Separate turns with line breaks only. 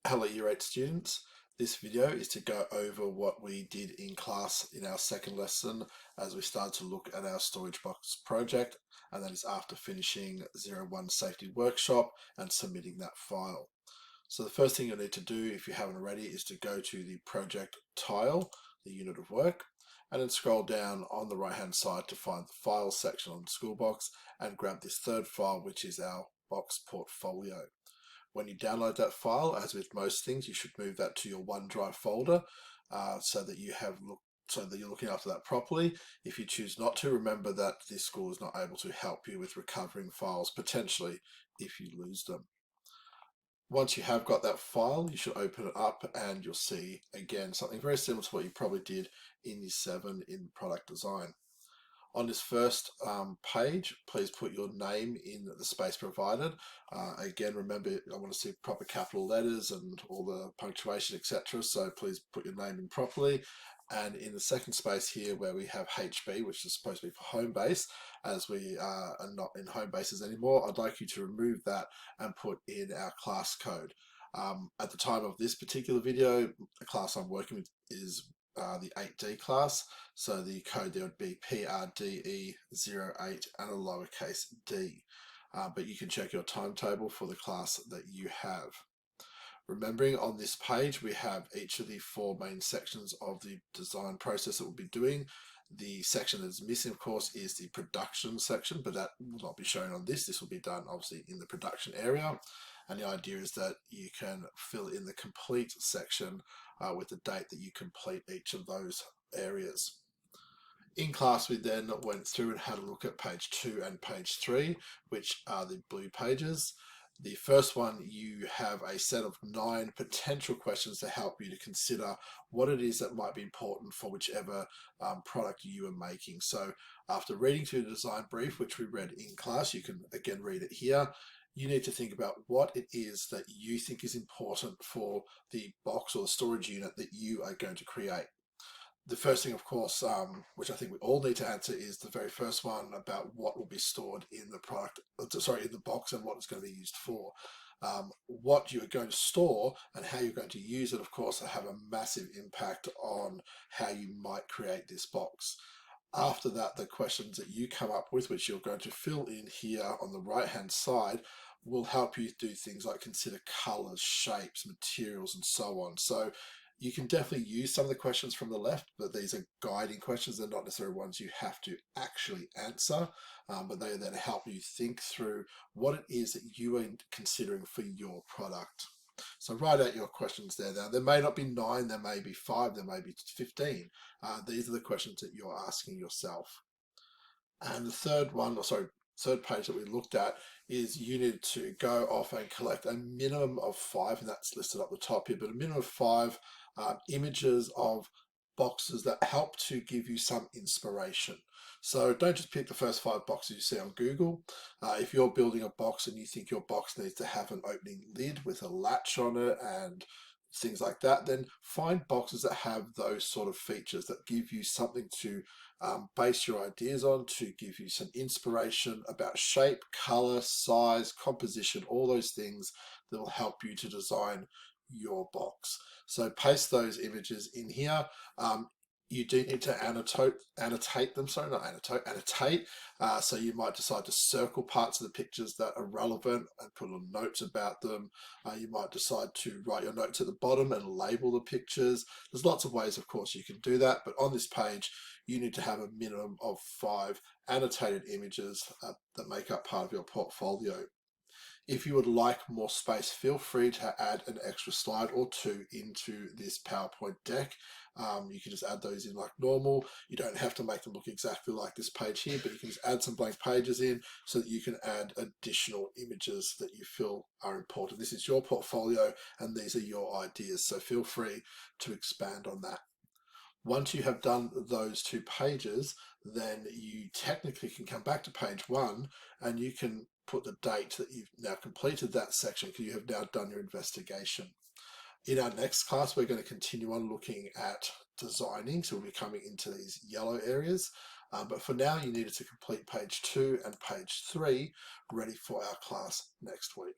Hello Year 8 students. This video is to go over what we did in class in our second lesson as we start to look at our storage box project, and that is after finishing 01 safety workshop and submitting that file. So the first thing you'll need to do, if you haven't already, is to go to the project tile, the unit of work, and then scroll down on the right hand side to find the files section on the school box and grab this third file, which is our box portfolio. When you download that file, as with most things, you should move that to your OneDrive folder so that you're looking after that properly. If you choose not to, remember that this school is not able to help you with recovering files, potentially if you lose them. Once you have got that file, you should open it up and you'll see, again, something very similar to what you probably did in Year 7 in product design. On this first page, please put your name in the space provided. Again, remember, I want to see proper capital letters and all the punctuation, etc. So please put your name in properly. And in the second space here, where we have HB, which is supposed to be for home base, as we are not in home bases anymore, I'd like you to remove that and put in our class code. At the time of this particular video, the class I'm working with is the 8D class, so the code there would be PRDE08 and a lowercase d. But you can check your timetable for the class that you have. Remembering on this page we have each of the four main sections of the design process that we'll be doing. The section that's missing, of course, is the production section, but that will not be shown on this. This will be done obviously in the production area. And the idea is that you can fill in the complete section with the date that you complete each of those areas. In class, we then went through and had a look at page 2 and page 3, which are the blue pages. The first one, you have a set of 9 potential questions to help you to consider what it is that might be important for whichever product you are making. So after reading through the design brief, which we read in class, you can again read it here. You need to think about what it is that you think is important for the box or the storage unit that you are going to create. The first thing, of course, which I think we all need to answer, is the very first one about what will be stored in the product, in the box, and what it's going to be used for. What you're going to store and how you're going to use it, of course, have a massive impact on how you might create this box. After that, the questions that you come up with, which you're going to fill in here on the right hand side, will help you do things like consider colors, shapes, materials, and so on. So you can definitely use some of the questions from the left, but these are guiding questions. They're not necessarily ones you have to actually answer, but they are there to help you think through what it is that you are considering for your product. So write out your questions there. Now, there may not be 9, there may be 5, there may be 15. These are the questions that you're asking yourself. And the third one, third page that we looked at is you need to go off and collect a minimum of 5, and that's listed up the top here, but a minimum of 5 images of boxes that help to give you some inspiration. So don't just pick the first 5 boxes you see on Google. If you're building a box and you think your box needs to have an opening lid with a latch on it and things like that, then find boxes that have those sort of features that give you something to base your ideas on, to give you some inspiration about shape, color, size, composition, all those things that will help you to design your box. So paste those images in here. You do need to annotate them, annotate. So you might decide to circle parts of the pictures that are relevant and put little notes about them. You might decide to write your notes at the bottom and label the pictures. There's lots of ways, of course, you can do that, but on this page, you need to have a minimum of 5 annotated images that make up part of your portfolio. If you would like more space, feel free to add an extra slide or 2 into this PowerPoint deck. You can just add those in like normal. You don't have to make them look exactly like this page here, but you can just add some blank pages in so that you can add additional images that you feel are important. This is your portfolio and these are your ideas, so feel free to expand on that. Once you have done those 2 pages, then you technically can come back to page 1 and you can put the date that you've now completed that section because you have now done your investigation. In our next class, we're going to continue on looking at designing, so we'll be coming into these yellow areas. But for now, you needed to complete page 2 and page 3, ready for our class next week.